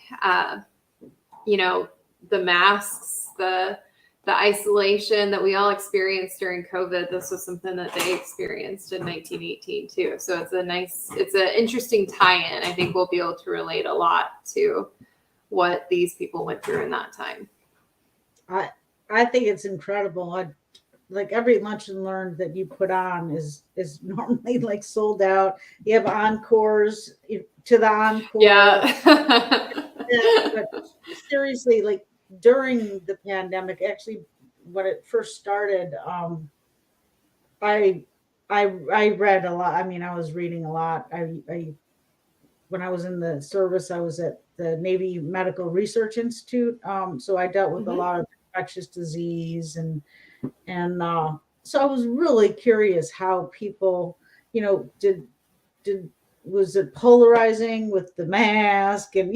the masks, the isolation that we all experienced during COVID. This was something that they experienced in 1918 too. So it's an interesting tie-in. I think we'll be able to relate a lot to what these people went through in that time. I think it's incredible. Like every Lunch and Learn that you put on is normally like sold out. You have encores to the encore. Yeah. But seriously, like during the pandemic, actually, when it first started, I read a lot. I mean, I was reading a lot. I when I was in the service, I was at the Navy Medical Research Institute. So I dealt with a lot of infectious disease and so I was really curious how people, was it polarizing with the mask and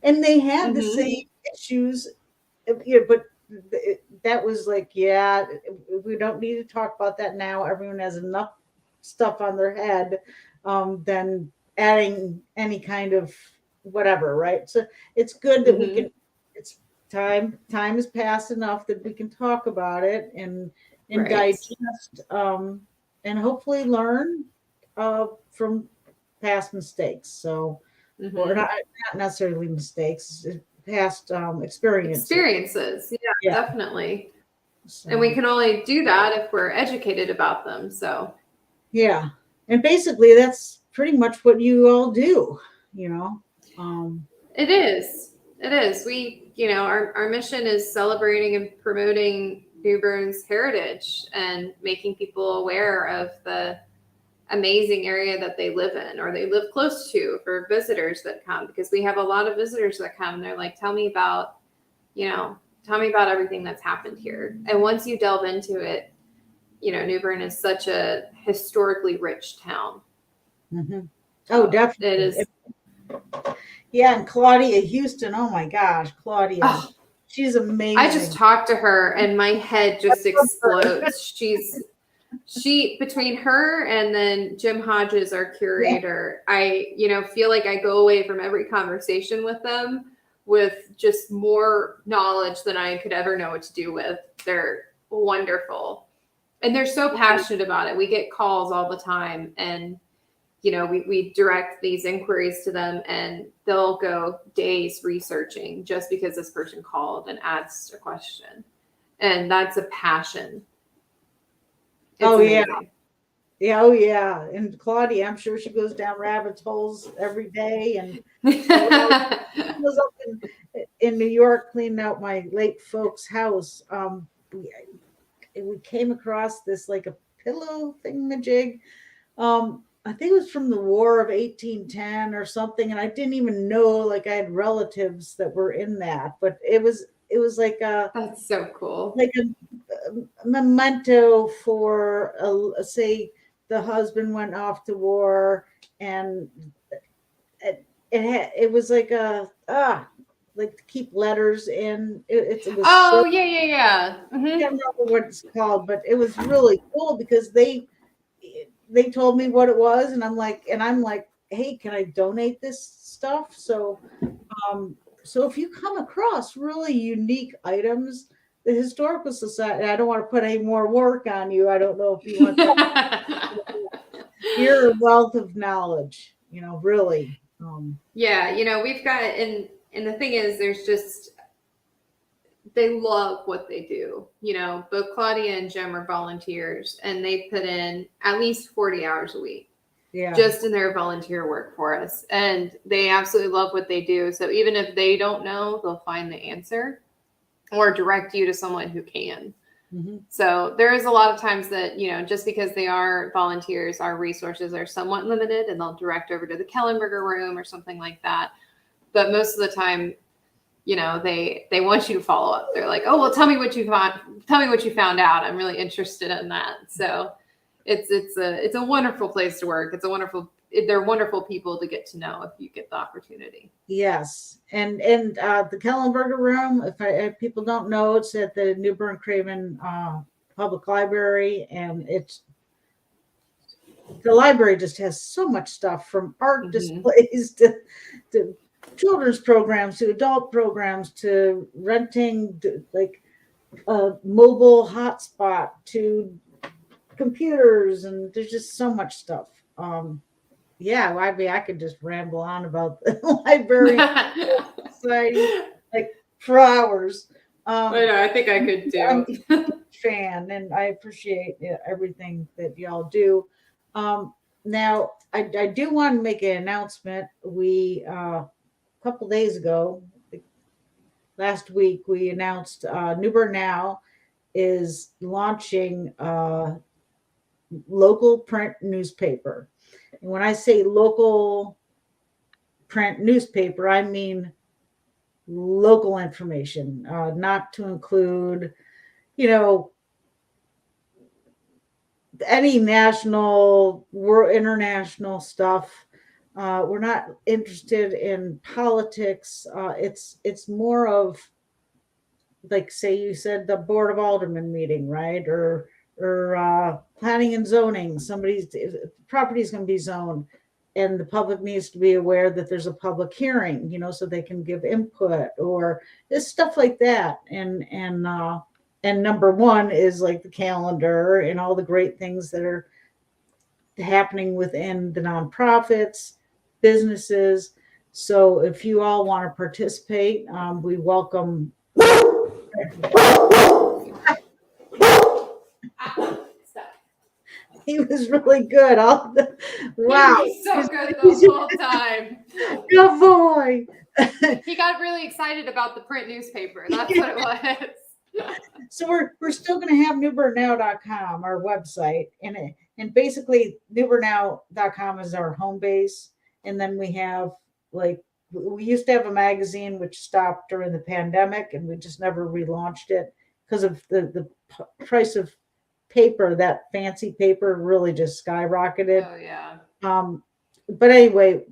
and they had the same issues, but that was like, we don't need to talk about that now. Everyone has enough stuff on their head, than adding any kind of whatever, right? So it's good that we can. It's time has passed enough that we can talk about it and digest, and hopefully learn from past mistakes. So, or not necessarily mistakes, past experiences. Yeah, definitely. So, and we can only do that if we're educated about them. So, yeah, and basically that's pretty much what you all do. It is. We, our mission is celebrating and promoting New Bern's heritage and making people aware of the amazing area that they live in or they live close to for visitors that come, because we have a lot of visitors that come and they're like, tell me about everything that's happened here. And once you delve into it, New Bern is such a historically rich town. Oh, definitely. It is. Yeah, and Claudia Houston, oh my gosh, Claudia, she's amazing. I just talked to her and my head just explodes. She between her and then Jim Hodges, our curator, I feel like I go away from every conversation with them with just more knowledge than I could ever know what to do with. They're wonderful. And they're so passionate about it. We get calls all the time, and we direct these inquiries to them, and they'll go days researching just because this person called and asked a question. And that's a passion. It's amazing. Yeah. Oh, yeah. And Claudia, I'm sure she goes down rabbit holes every day. And I was up in New York cleaning out my late folks' house. We came across this like a pillow thingamajig. I think it was from the War of 1810 or something, and I didn't even know like I had relatives that were in that, but it was like that's so cool, like a memento for say the husband went off to war, and it was like like to keep letters in. It was yeah. I can't remember what it's called, but it was really cool because they told me what it was, and I'm like, hey, can I donate this stuff? So if you come across really unique items, the Historical Society, I don't want to put any more work on you. I don't know if you want to. You're a wealth of knowledge. really. Yeah, we've got, and the thing is, there's just, they love what they do. Both Claudia and Jim are volunteers, and they put in at least 40 hours a week just in their volunteer work for us. And they absolutely love what they do. So even if they don't know, they'll find the answer or direct you to someone who can. Mm-hmm. So there is a lot of times that, just because they are volunteers, our resources are somewhat limited, and they'll direct over to the Kellenberger room or something like that. But most of the time, they want you to follow up. They're like, oh, well, tell me what you found out. I'm really interested in that. So it's a wonderful place to work. They're wonderful people to get to know if you get the opportunity. Yes. And the Kellenberger room, if people don't know, it's at the New Bern Craven Public Library, and the library just has so much stuff, from art displays to children's programs, to adult programs, to renting, like a mobile hotspot, to computers, and there's just so much stuff. I could just ramble on about the library society like for hours. I think I could too. I'm a fan, and I appreciate everything that y'all do. Now, I do want to make an announcement. We a couple days ago, last week, we announced New Bern Now is launching local print newspaper. And when I say local print newspaper, I mean local information, not to include, any national, world, international stuff. We're not interested in politics. It's more of, like, say you said, the Board of Aldermen meeting, right? Or planning and zoning. Somebody's property is going to be zoned, and the public needs to be aware that there's a public hearing, so they can give input, or just stuff like that. And number one is like the calendar and all the great things that are happening within the nonprofits, businesses. So if you all want to participate, we welcome. He was really good. Wow. He was so good the whole time. Good boy. He got really excited about the print newspaper. That's what it was. So we're still going to have newbernnow.com, our website, and basically newbernnow.com is our home base. And then we have, like, we used to have a magazine which stopped during the pandemic, and we just never relaunched it because of the price of paper. That fancy paper really just skyrocketed. Oh yeah. But anyway,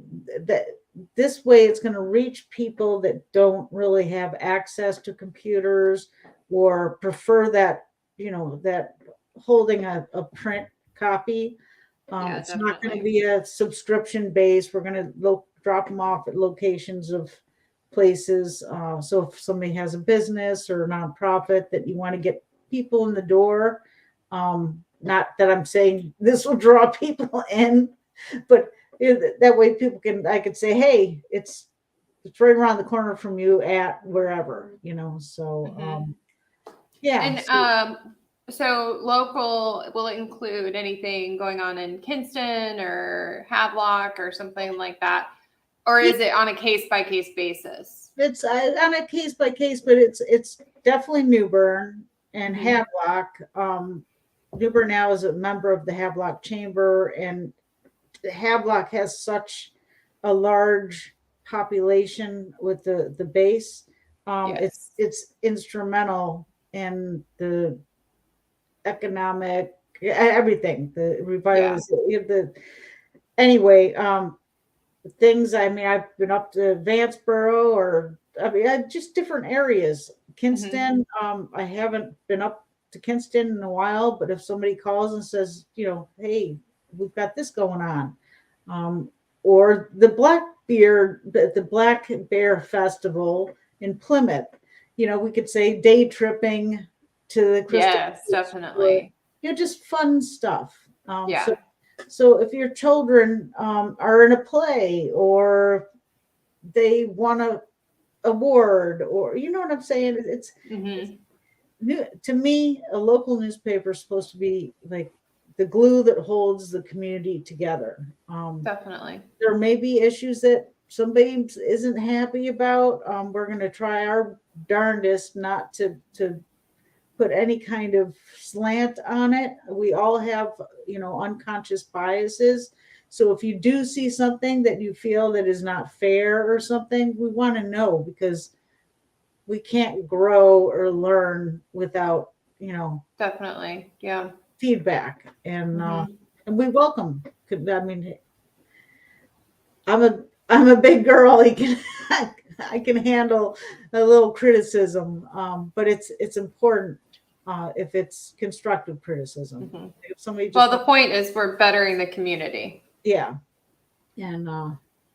this way it's going to reach people that don't really have access to computers, or prefer that, that holding a print copy. It's definitely not going to be a subscription base. We're going to drop them off at locations of places. So if somebody has a business or a nonprofit that you want to get people in the door, not that I'm saying this will draw people in, but that way I could say, hey, it's right around the corner from you at wherever, so yeah. And so local, will it include anything going on in Kinston or Havelock or something like that? Or is it on a case-by-case basis? It's on a case-by-case, but it's definitely New Bern and Havelock. New Bern Now is a member of the Havelock Chamber, and Havelock has such a large population with the base. Yes. It's instrumental in the economic, everything, the revitalization. Anyway, things. I mean, I've been up to Vanceboro, or just different areas. Kinston. I haven't been up to Kinston in a while, but if somebody calls and says, hey, we've got this going on, or the Black Bear Festival in Plymouth, we could say day tripping to the Crystal. Yes, definitely. Just fun stuff. Yeah. So So if your children are in a play or they won a award, or you know what I'm saying, it's to me, a local newspaper is supposed to be like the glue that holds the community together. Definitely. There may be issues that somebody isn't happy about. We're going to try our darndest not to put any kind of slant on it. We all have, unconscious biases. So if you do see something that you feel that is not fair or something, we want to know, because we can't grow or learn without, Definitely. Yeah. feedback. And we welcome. I mean, I'm a big girl. I can handle a little criticism, but it's important if it's constructive criticism. If somebody well, the point is we're bettering the community. Yeah, and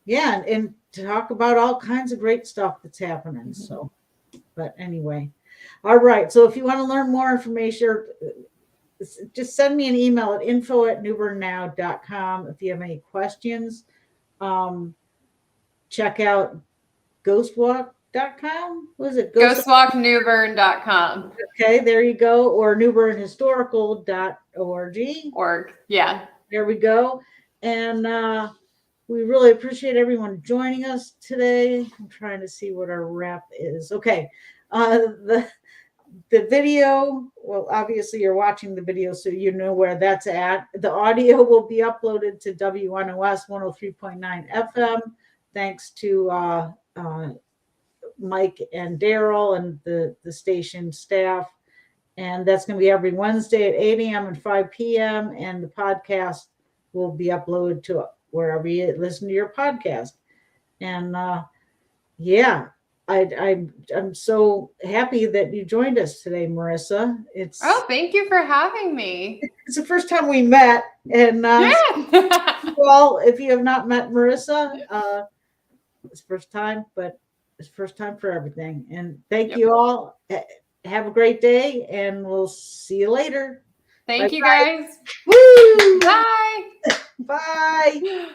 and to talk about all kinds of great stuff that's happening. So, but anyway, all right. So if you want to learn more information, just send me an email at info@newbernnow.com if you have any questions. Check out ghostwalk.com. What is it? Ghostwalknewbern.com. Okay, there you go. Or newbernhistorical.org. Yeah. There we go. And we really appreciate everyone joining us today. I'm trying to see what our wrap is. Okay. The video, well, obviously you're watching the video, so you know where that's at. The audio will be uploaded to WNOS 103.9 FM. Thanks to Mike and Daryl and the station staff. And that's going to be every Wednesday at 8 a.m. and 5 p.m. And the podcast will be uploaded to wherever you listen to your podcast. And I'm so happy that you joined us today, Marissa. Thank you for having me. It's the first time we met. And well, if you have not met Marissa, it's first time, but it's first time for everything. And thank you all. Have a great day, and we'll see you later. Thank you, guys. Woo! Bye. Bye.